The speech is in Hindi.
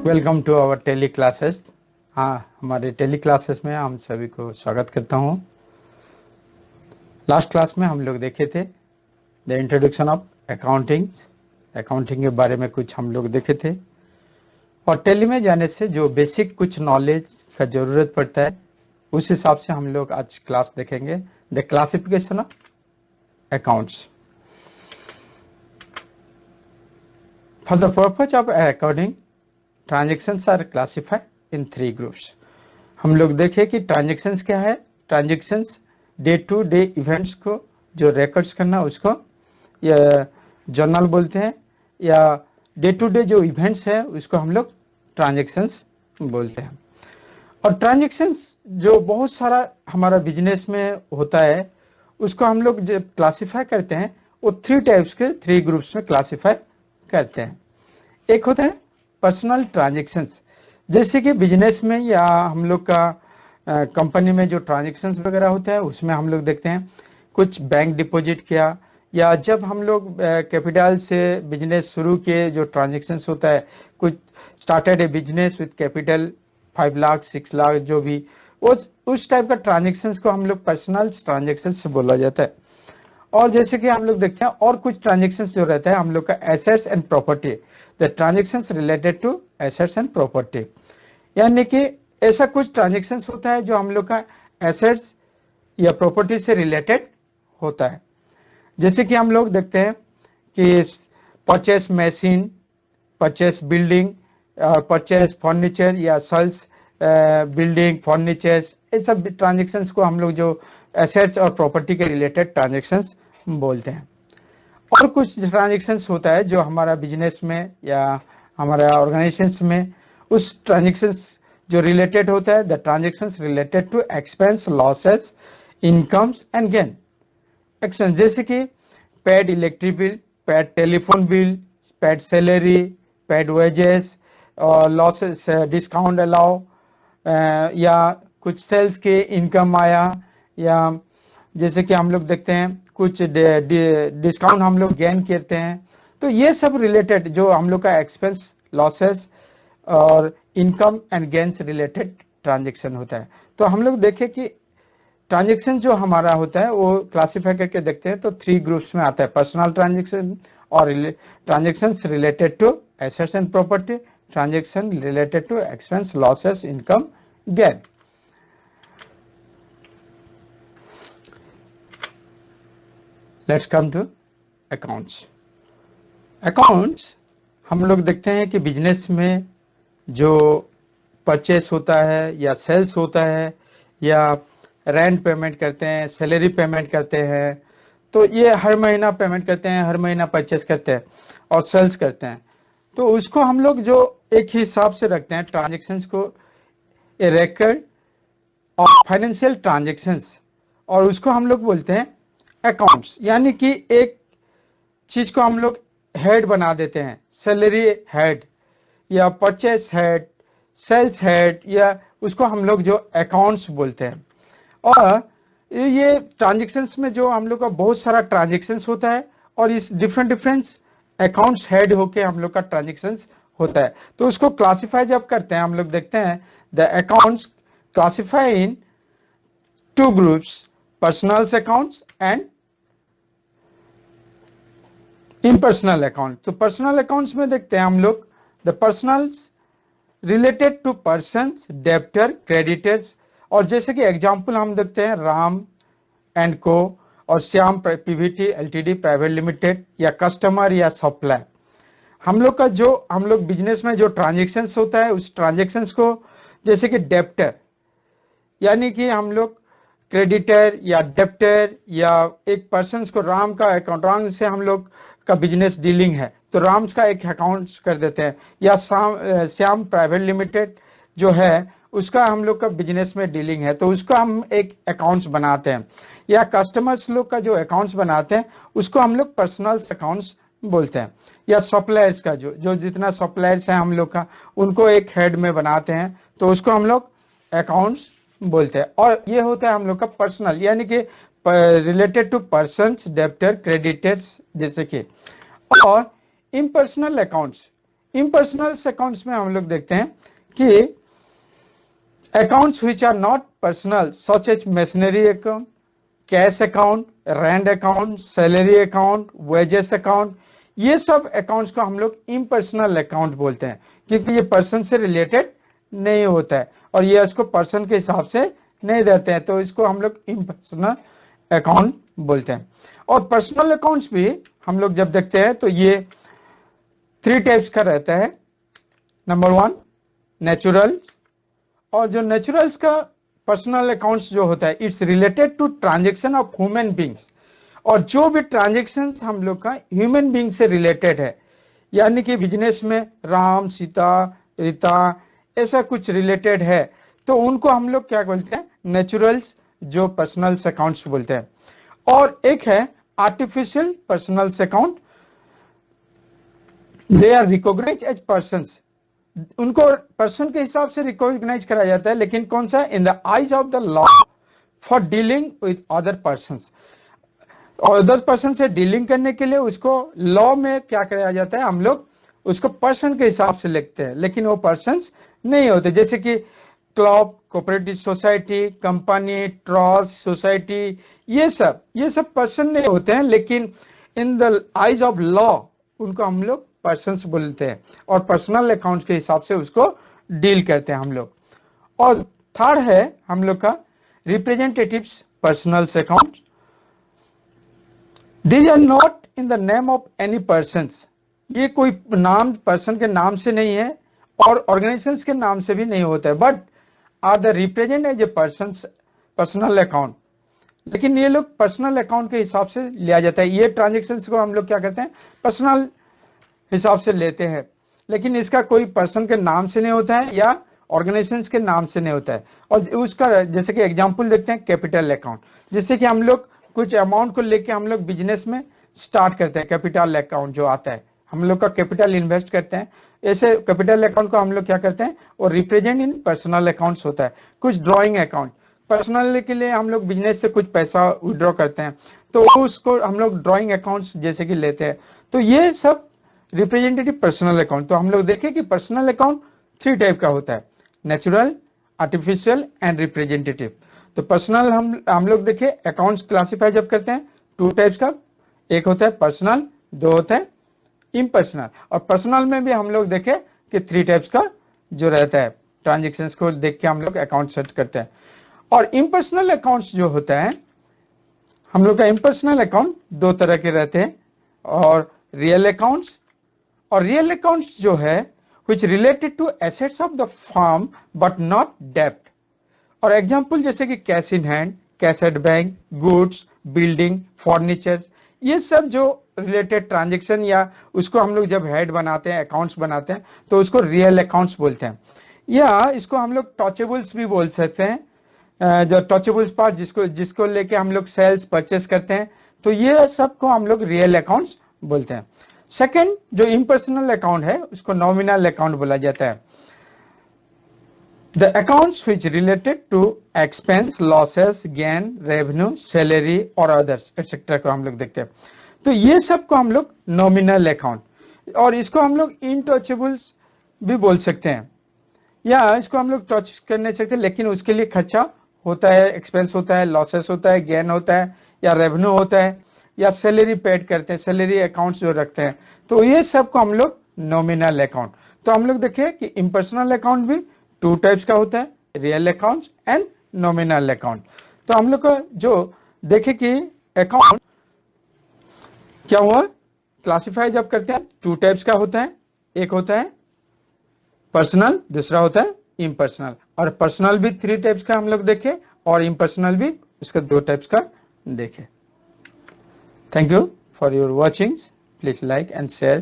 Welcome to our tele classes. हाँ, हमारे टेली क्लासेस में हम सभी को स्वागत करता हूँ। लास्ट क्लास में हम लोग देखे थे द इंट्रोडक्शन ऑफ अकाउंटिंग के बारे में कुछ हम लोग देखे थे, और टेली में जाने से जो बेसिक कुछ नॉलेज का जरूरत पड़ता है उस हिसाब से हम लोग आज क्लास देखेंगे the classification of accounts. For the purpose of accounting transactions are classified in 3 groups. हम लोग देखें कि ट्रांजेक्शन्स क्या है। Transactions day to day events को जो रिकॉर्ड्स करना उसको या जर्नल बोलते हैं, या डे टू डे जो इवेंट्स है उसको हम लोग ट्रांजेक्शन्स बोलते हैं। और ट्रांजेक्शन्स जो बहुत सारा हमारा बिजनेस में होता है उसको हम लोग जब क्लासीफाई करते हैं वो 3 टाइप्स के 3 ग्रुप्स में क्लासीफाई करते हैं। एक होता है पर्सनल ट्रांजेक्शन्स, जैसे कि बिजनेस में या हम लोग का कंपनी में जो ट्रांजेक्शन्स वगैरह होता है उसमें हम लोग देखते हैं कुछ बैंक डिपॉजिट किया, या जब हम लोग कैपिटल से बिजनेस शुरू किए जो ट्रांजेक्शन्स होता है, कुछ started A business with capital 5 lakh 6 lakh जो भी उस टाइप का ट्रांजेक्शन्स को हम लोग पर्सनल ट्रांजेक्शन्स बोला जाता है। और जैसे कि हम लोग देखते हैं और कुछ ट्रांजेक्शन्स जो रहता है हम लोग का assets and property, the transactions related to assets and property, यानी कि ऐसा कुछ ट्रांजेक्शन्स होता है जो हम लोग का एसेट्स या प्रॉपर्टी से रिलेटेड होता है। जैसे कि हम लोग देखते हैं कि purchase machine, purchase building, purchase furniture या सेल्स बिल्डिंग फर्नीचर्स, ये सब ट्रांजेक्शन्स को हम लोग जो एसेट्स और प्रॉपर्टी के रिलेटेड ट्रांजेक्शन्स बोलते हैं। और कुछ ट्रांजेक्शन्स होता है जो हमारा बिजनेस में या हमारा ऑर्गेनाइजेशंस में उस ट्रांजेक्शन्स जो रिलेटेड होता है, the transactions related to expense losses incomes and gain expense, जैसे कि paid electric bill, paid telephone bill, paid salary, paid wages, और लॉसेस डिस्काउंट अलाउ, या कुछ सेल्स के इनकम आया, या जैसे कि हम लोग देखते हैं कुछ डिस्काउंट हम लोग गेन करते हैं। तो ये सब रिलेटेड जो हम लोग का एक्सपेंस लॉसेस और income and gains related transaction होता है। तो हम लोग देखें कि ट्रांजेक्शन जो हमारा होता है वो क्लासीफाई करके देखते हैं तो 3 ग्रुप्स में आता है, पर्सनल ट्रांजेक्शन और transaction related to assets and property, transaction related to expense losses income gain. Let's come to accounts. Accounts हम लोग देखते हैं कि बिजनेस में जो परचेस होता है या सेल्स होता है या रेंट पेमेंट करते हैं, सैलरी पेमेंट करते हैं, तो ये हर महीना पेमेंट करते हैं, हर महीना परचेस करते हैं और सेल्स करते हैं। तो उसको हम लोग जो एक हिसाब से रखते हैं ट्रांजेक्शन्स को, ए रिकॉर्ड ऑफ फाइनेंशियल ट्रांजेक्शन्स, और उसको हम लोग बोलते हैं अकाउंट्स। यानी कि एक चीज को हम लोग हेड बना देते हैं, सैलरी हेड या परचेस हेड, सेल्स हेड, या उसको हम लोग जो अकाउंट्स बोलते हैं। और ये ट्रांजेक्शन्स में जो हम लोग का बहुत सारा ट्रांजेक्शन्स होता है और इस डिफरेंट अकाउंट्स हेड होके हम लोग का ट्रांजेक्शन्स होता है। तो उसको क्लासिफाई जब करते हैं हम लोग देखते हैं the accounts classify in 2 groups, personal accounts and impersonal account. तो पर्सनल अकाउंट्स में देखते हैं हम लोग the personals related to persons, debtor, creditors, और जैसे कि एग्जांपल हम देखते हैं राम एंड को और Shyam Pvt LTD private limited, या कस्टमर या सप्लाई। हम लोग का जो हम लोग बिजनेस में जो ट्रांजेक्शन्स होता है उस ट्रांजेक्शन्स को, जैसे कि डेब्टर, यानी कि हम लोग क्रेडिटर या डेब्टर, या एक पर्सन को राम का अकाउंट, राम से हम लोग का बिजनेस डीलिंग है तो राम्स का एक अकाउंट कर देते हैं, या श्याम प्राइवेट लिमिटेड जो है उसका हम लोग का बिजनेस में डीलिंग है तो उसका हम एक अकाउंट्स बनाते हैं, या कस्टमर्स लोग का जो अकाउंट्स बनाते हैं उसको हम लोग पर्सनल अकाउंट्स बोलते हैं, या सप्लायर्स का जो जितना सप्लायर्स है हम लोग का उनको एक हेड में बनाते हैं तो उसको हम लोग अकाउंट्स बोलते हैं। और ये होता है हम लोग का पर्सनल, यानी कि related to persons, debtor, creditors जैसे कि। और इम्पर्सनल अकाउंट्स, इम्पर्सनल अकाउंट्स में हम लोग देखते हैं कि accounts which are not personal such as machinery account, cash account, rent account, salary account, wages account, ये सब अकाउंट्स को हम लोग इम्पर्सनल अकाउंट बोलते हैं, क्योंकि ये पर्सन से रिलेटेड नहीं होता है और ये इसको पर्सन के हिसाब से नहीं देते हैं, तो इसको हम लोग इम्पर्सनल अकाउंट बोलते हैं। और पर्सनल अकाउंट्स भी हम लोग जब देखते हैं तो ये 3 टाइप्स का रहता है। नंबर 1 नेचुरल, और जो नेचुरल्स का पर्सनल अकाउंट्स जो होता है it's related to transaction of human beings, और जो भी ट्रांजेक्शन्स हम लोग का ह्यूमन बींग से रिलेटेड है, यानी कि बिजनेस में राम सीता रीता ऐसा कुछ रिलेटेड है, तो उनको हम लोग क्या बोलते हैं, नेचुरल्स जो पर्सनल अकाउंट्स बोलते हैं। और एक है artificial personal account, they are recognise as persons, उनको पर्सन के हिसाब से रिकॉग्नाइज करा जाता है, लेकिन कौन सा, in the eyes of the law for dealing with other persons, और अदर पर्सन से डीलिंग करने के लिए उसको लॉ में क्या कराया जाता है, हम लोग उसको पर्सन के हिसाब से लिखते हैं, लेकिन वो पर्सन्स नहीं होते। जैसे कि club, cooperative society, company, trust, society, ये सब पर्सन नहीं होते हैं, लेकिन in the eyes of law उनको हम लोग पर्सन्स बोलते हैं और पर्सनल अकाउंट के हिसाब से उसको डील करते हैं हम लोग। और थर्ड है हम लोग का representatives personal account, these are not in the name of any persons, ये कोई नाम पर्सन के नाम से नहीं है और ऑर्गेनाइजेशंस के नाम से भी नहीं होता है, but are the represent as a personal account, लेकिन ये लोग पर्सनल अकाउंट के हिसाब से लिया जाता है। ये ट्रांजेक्शन्स को हम लोग क्या करते हैं, पर्सनल हिसाब से लेते हैं, लेकिन इसका कोई पर्सन के नाम से नहीं होता है या ऑर्गेनाइजेशंस के नाम से नहीं होता है। और उसका जैसे कि एग्जांपल देखते हैं कैपिटल अकाउंट, जैसे कि हम लोग कुछ अमाउंट को लेके हम लोग बिजनेस में स्टार्ट करते हैं, कैपिटल अकाउंट जो आता है, हम लोग का कैपिटल इन्वेस्ट करते हैं, ऐसे कैपिटल अकाउंट को हम लोग क्या करते हैं, और रिप्रेजेंट इन पर्सनल अकाउंट्स होता है। कुछ ड्रॉइंग अकाउंट, पर्सनल के लिए हम लोग बिजनेस से कुछ पैसा विड्रॉ करते हैं, तो उसको हम लोग ड्रॉइंग अकाउंट्स जैसे कि लेते हैं। तो ये सब रिप्रेजेंटेटिव पर्सनल अकाउंट। तो हम लोग देखें कि पर्सनल अकाउंट 3 टाइप का होता है, नेचुरल, आर्टिफिशियल एंड रिप्रेजेंटेटिव। तो पर्सनल हम लोग देखें अकाउंट्स क्लासिफाई जब करते हैं 2 टाइप्स का, एक होता है पर्सनल, 2 होता है इम्पर्सनल। और पर्सनल में भी हम लोग देखें कि 3 टाइप्स का जो रहता है, ट्रांजेक्शन्स को देख के हम लोग अकाउंट सेट करते हैं। और इम्पर्सनल अकाउंट्स जो होता है हम लोग का, इम्पर्सनल अकाउंट 2 तरह के रहते हैं, और रियल अकाउंट्स, और रियल अकाउंट्स जो है which related to assets of the firm but not debt। और एग्जांपल जैसे कि cash in hand, cash at bank, goods, building, furnitures, ये सब जो रिलेटेड ट्रांजेक्शन या उसको हम लोग जब हेड बनाते हैं, अकाउंट्स बनाते हैं, तो उसको रियल अकाउंट्स बोलते हैं। या इसको हम लोग टचेबल्स भी बोल सकते हैं, जो टचेबल्स पार्ट जिसको लेके हम लोग सेल्स परचेस करते हैं, तो ये सब को हम लोग रियल अकाउंट्स बोलते हैं। सेकंड जो इम्पर्सनल अकाउंट है उसको नॉमिनल अकाउंट बोला जाता है। The accounts which related to expense, losses, gain, revenue, salary और अदर्स एटसेट्रा को हम लोग देखते हैं। तो ये सब को हम लोग नॉमिनल अकाउंट, और इसको हम लोग इनटचेबल्स भी बोल सकते हैं, या इसको हम लोग टच कर नहीं सकते, लेकिन उसके लिए खर्चा होता है, एक्सपेंस होता है, लॉसेस होता है, गेन होता है, या रेवेन्यू होता है, या सैलरी पेड करते हैं, सैलरी अकाउंट्स जो रखते हैं, तो ये सब को हम लोग नॉमिनल अकाउंट। तो हम लोग देखें कि इम्पर्सनल अकाउंट भी 2 टाइप्स का होता है, real accounts and nominal account. तो हम लोग को जो देखे कि अकाउंट क्या हुआ, क्लासिफाई जब करते हैं 2 टाइप्स का होता है, एक होता है पर्सनल, दूसरा होता है इम्पर्सनल। और पर्सनल भी 3 टाइप्स का हम लोग देखे, और इम्पर्सनल भी उसका 2 टाइप्स का देखे। Thank you for your watching. Please like and share